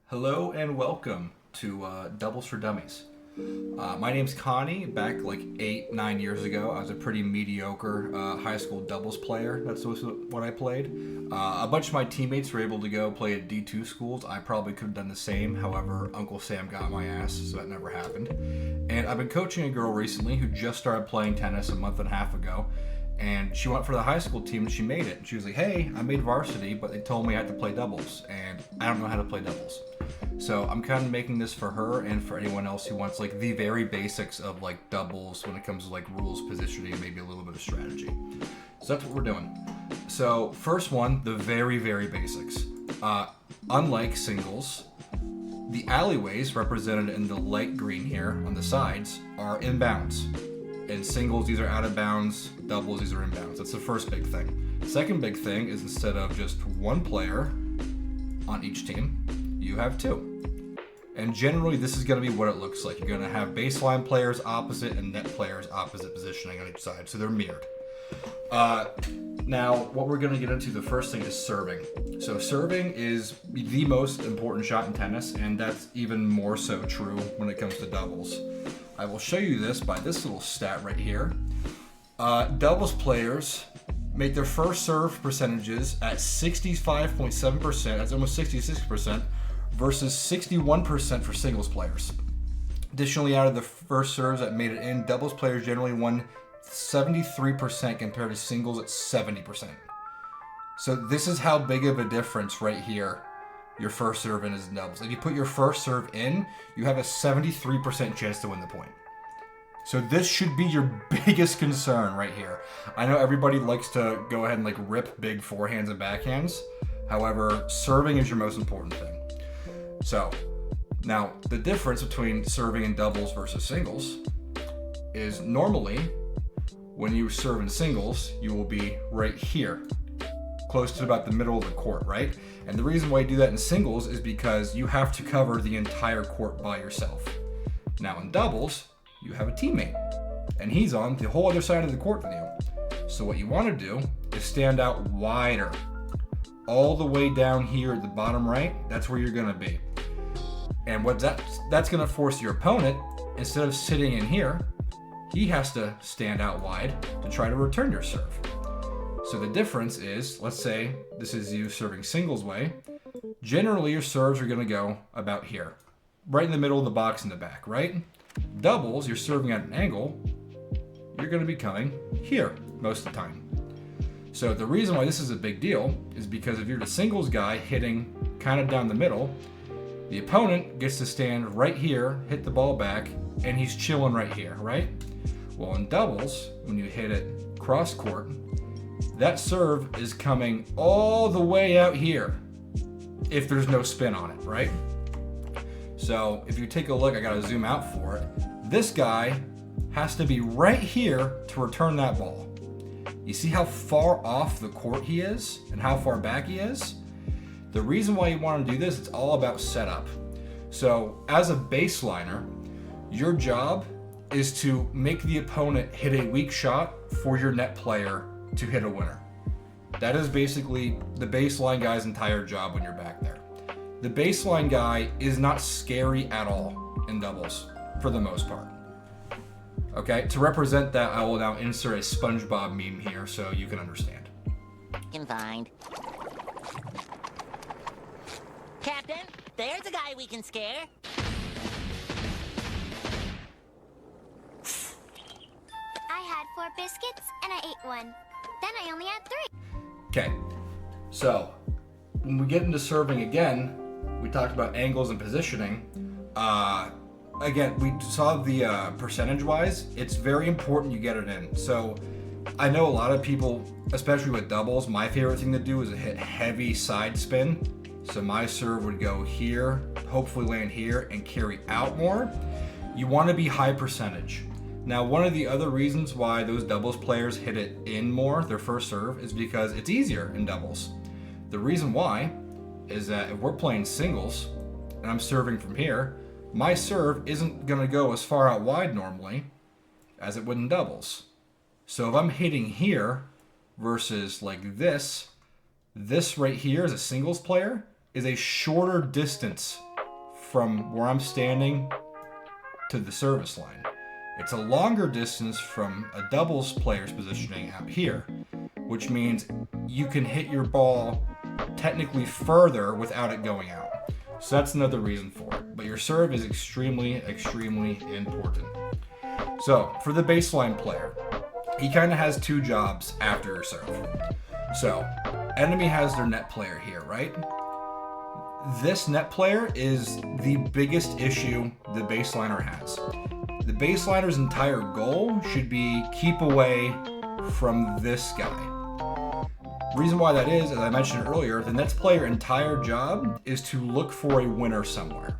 Hello and welcome to Doubles for Dummies. My name's Connie. Back like 8-9 years ago, I was a pretty mediocre high school doubles player. That's what I played. A bunch of my teammates were able to go play at D2 schools. I probably could have done the same. However, Uncle Sam got my ass, so that never happened. And I've been coaching a girl recently who just started playing tennis a month and a half ago. And she went for the high school team and she made it. She was like, hey, I made varsity, but they told me I had to play doubles. And I don't know how to play doubles. So I'm kind of making this for her and for anyone else who wants like the very basics of like doubles when it comes to like rules, positioning, and maybe a little bit of strategy. So that's what we're doing. So first one, the very, very basics. Unlike singles, the alleyways represented in the light green here on the sides are in bounds. In singles, these are out of bounds. Doubles, these are in bounds. That's the first big thing. Second big thing is instead of just one player on each team, you have two. And generally, this is going to be what it looks like. You're going to have baseline players opposite and net players opposite positioning on each side. So they're mirrored. Now, what we're going to get into, the first thing is serving. So serving is the most important shot in tennis, and that's even more so true when it comes to doubles. I will show you this by this little stat right here. Doubles players make their first serve percentages at 65.7%, that's almost 66%, versus 61% for singles players. Additionally, out of the first serves that made it in, doubles players generally won 73% compared to singles at 70%. So this is how big of a difference right here your first serve in is in doubles. If you put your first serve in, you have a 73% chance to win the point. So this should be your biggest concern right here. I know everybody likes to go ahead and like rip big forehands and backhands. However, serving is your most important thing. So now the difference between serving in doubles versus singles is normally when you serve in singles, you will be right here, close to about the middle of the court, right? And the reason why you do that in singles is because you have to cover the entire court by yourself. Now in doubles, you have a teammate, and he's on the whole other side of the court than you. So what you want to do is stand out wider. All the way down here at the bottom right, that's where you're going to be. And what that's going to force your opponent, instead of sitting in here, he has to stand out wide to try to return your serve. So the difference is, let's say this is you serving singles way. Generally, your serves are going to go about here, right in the middle of the box in the back, right? Doubles, you're serving at an angle, you're going to be coming here most of the time. So the reason why this is a big deal is because if you're the singles guy hitting kind of down the middle, the opponent gets to stand right here, hit the ball back, and he's chilling right here, right? Well, in doubles, when you hit it cross court, that serve is coming all the way out here if there's no spin on it, right? So if you take a look, I gotta zoom out for it. This guy has to be right here to return that ball. You see how far off the court he is and how far back he is? The reason why you want to do this, it's all about setup. So as a baseliner, your job is to make the opponent hit a weak shot for your net player to hit a winner. That is basically the baseline guy's entire job when you're back there. The baseline guy is not scary at all in doubles, for the most part. Okay, to represent that, I will now insert a SpongeBob meme here so you can understand. Confined. Captain, there's a guy we can scare. I had 4 biscuits and I ate one. Then I only had 3. Okay, so when we get into serving again, we talked about angles and positioning. Again, we saw the percentage-wise, it's very important you get it in. So I know a lot of people, especially with doubles, my favorite thing to do is hit heavy side spin. So my serve would go here, hopefully land here, and carry out more. You want to be high percentage. Now, one of the other reasons why those doubles players hit it in more, their first serve, is because it's easier in doubles. The reason why is that if we're playing singles, and I'm serving from here, my serve isn't going to go as far out wide normally as it would in doubles. So if I'm hitting here versus like this right here as a singles player is a shorter distance from where I'm standing to the service line. It's a longer distance from a doubles player's positioning out here, which means you can hit your ball technically further without it going out. So that's another reason for it. But your serve is extremely, extremely important. So for the baseline player, he kind of has two jobs after your serve. So enemy has their net player here, right? This net player is the biggest issue the baseliner has. The baseliner's entire goal should be keep away from this guy. Reason why that is, as I mentioned earlier, the net player's entire job is to look for a winner somewhere.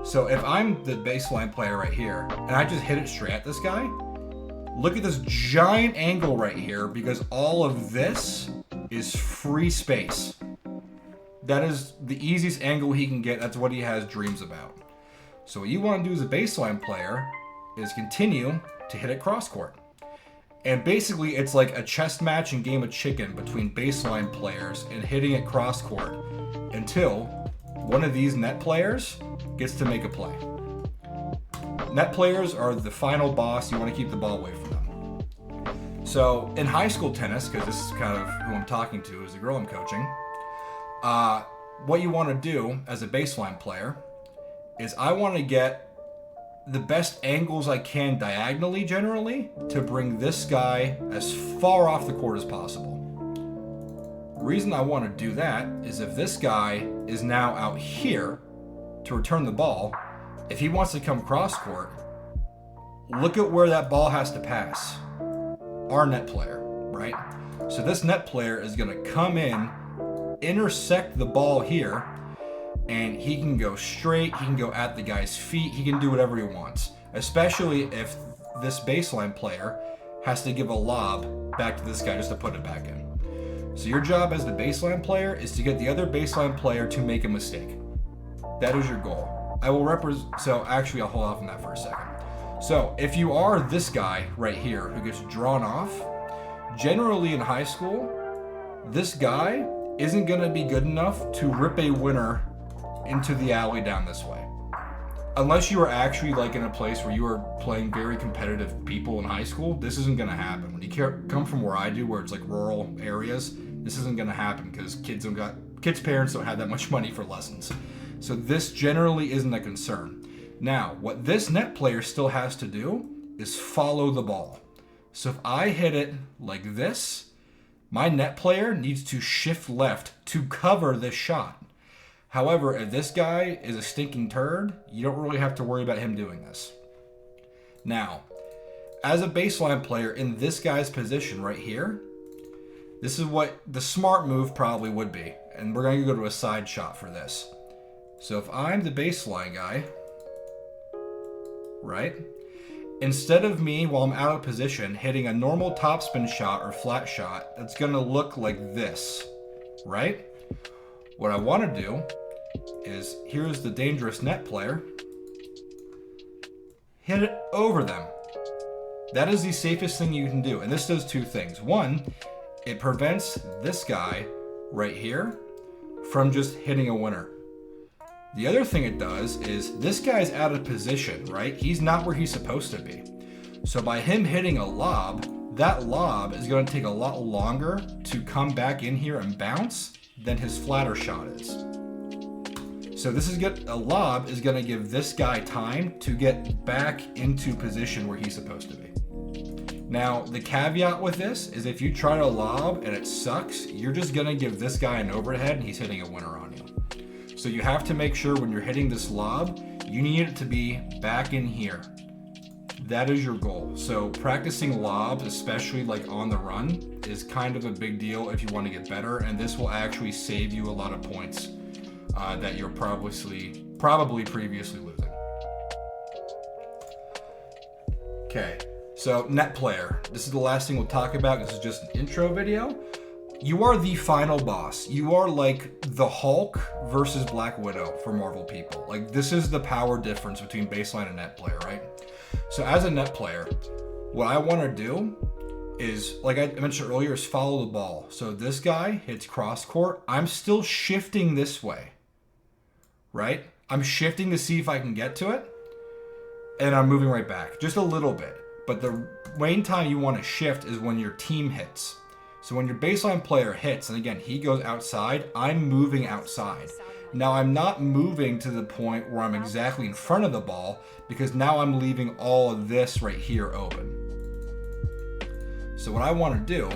So if I'm the baseline player right here, and I just hit it straight at this guy, look at this giant angle right here, because all of this is free space. That is the easiest angle he can get. That's what he has dreams about. So what you want to do as a baseline player is continue to hit it cross court. And basically it's like a chess match and game of chicken between baseline players and hitting it cross court until one of these net players gets to make a play. Net players are the final boss. You want to keep the ball away from them. So in high school tennis, because this is kind of who I'm talking to, is the girl I'm coaching, what you want to do as a baseline player is I want to get the best angles I can diagonally generally to bring this guy as far off the court as possible. The reason I want to do that is if this guy is now out here to return the ball, if he wants to come cross court, look at where that ball has to pass. Our net player, right? So this net player is going to come in, intersect the ball here, and he can go straight, he can go at the guy's feet, he can do whatever he wants. Especially if this baseline player has to give a lob back to this guy just to put it back in. So your job as the baseline player is to get the other baseline player to make a mistake. That is your goal. I will so actually I'll hold off on that for a second. So if you are this guy right here who gets drawn off, generally in high school, this guy isn't gonna be good enough to rip a winner into the alley down this way. Unless you are actually like in a place where you are playing very competitive people in high school, this isn't gonna happen. When you come from where I do, where it's like rural areas, this isn't gonna happen because kids' parents don't have that much money for lessons. So this generally isn't a concern. Now, what this net player still has to do is follow the ball. So if I hit it like this, my net player needs to shift left to cover this shot. However, if this guy is a stinking turd, you don't really have to worry about him doing this. Now, as a baseline player in this guy's position right here, this is what the smart move probably would be. And we're going to go to a side shot for this. So if I'm the baseline guy, right? Instead of me, while I'm out of position, hitting a normal topspin shot or flat shot, it's going to look like this, right? What I want to do is, here's the dangerous net player, hit it over them. That is the safest thing you can do. And this does two things. One, it prevents this guy right here from just hitting a winner. The other thing it does is this guy's out of position, right? He's not where he's supposed to be. So by him hitting a lob, that lob is going to take a lot longer to come back in here and bounce than his flatter shot is. So this is a lob is going to give this guy time to get back into position where he's supposed to be. Now, the caveat with this is if you try to lob and it sucks, you're just going to give this guy an overhead and he's hitting a winner on you. So you have to make sure when you're hitting this lob, you need it to be back in here. That is your goal. So practicing lobs, especially like on the run, is kind of a big deal if you want to get better, and this will actually save you a lot of points that you're probably previously losing. Okay, so net player. This is the last thing we'll talk about. This is just an intro video. You are the final boss. You are like the Hulk versus Black Widow for Marvel people. Like, this is the power difference between baseline and net player, right? So as a net player, what I want to do is, like I mentioned earlier, is follow the ball. So this guy hits cross court. I'm still shifting this way, right? I'm shifting to see if I can get to it, and I'm moving right back, just a little bit. But the main time you want to shift is when your team hits. So when your baseline player hits, and again, he goes outside, I'm moving outside. Now I'm not moving to the point where I'm exactly in front of the ball, because now I'm leaving all of this right here open. So what I want to do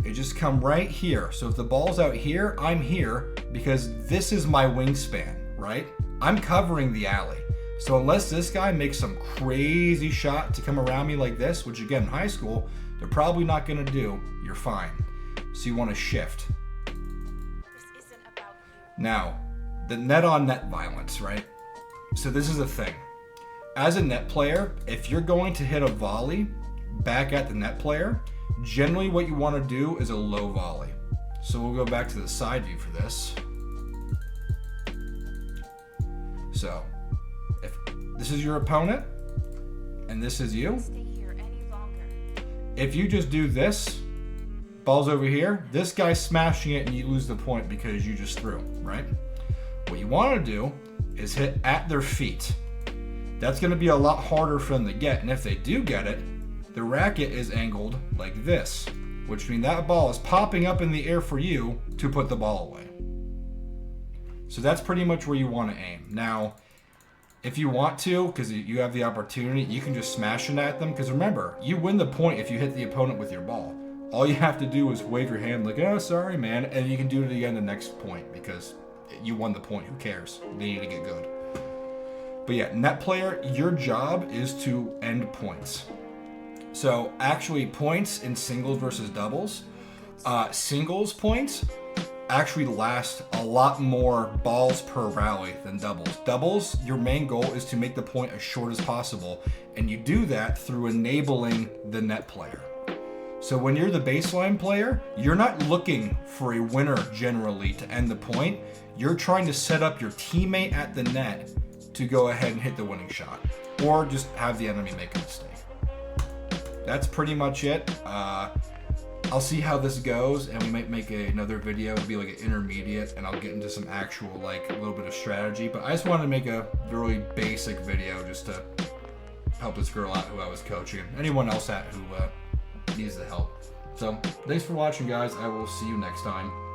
is just come right here. So if the ball's out here, I'm here because this is my wingspan, right? I'm covering the alley. So unless this guy makes some crazy shot to come around me like this, which again in high school, they're probably not gonna do, you're fine. So you wanna shift. Now, the net on net violence, right? So this is the thing. As a net player, if you're going to hit a volley back at the net player, generally what you wanna do is a low volley. So we'll go back to the side view for this. So, if this is your opponent, and this is you, if you just do this, ball's over here, this guy's smashing it and you lose the point because you just threw, right? What you want to do is hit at their feet. That's going to be a lot harder for them to get, and if they do get it, the racket is angled like this, which means that ball is popping up in the air for you to put the ball away. So that's pretty much where you want to aim. Now, if you want to, because you have the opportunity, you can just smash it at them. Because remember, you win the point if you hit the opponent with your ball. All you have to do is wave your hand like, oh, sorry, man. And you can do it again the next point because you won the point. Who cares? They need to get good. But yeah, net player, your job is to end points. So actually points in singles versus doubles. Singles points actually last a lot more balls per rally than doubles. Doubles, your main goal is to make the point as short as possible, and you do that through enabling the net player. So when you're the baseline player, you're not looking for a winner generally to end the point. You're trying to set up your teammate at the net to go ahead and hit the winning shot, or just have the enemy make a mistake. That's pretty much it. I'll see how this goes, and we might make another video. It'll be like an intermediate, and I'll get into some actual, like, a little bit of strategy. But I just wanted to make a really basic video just to help this girl out who I was coaching, and anyone else who needs the help. So, thanks for watching, guys. I will see you next time.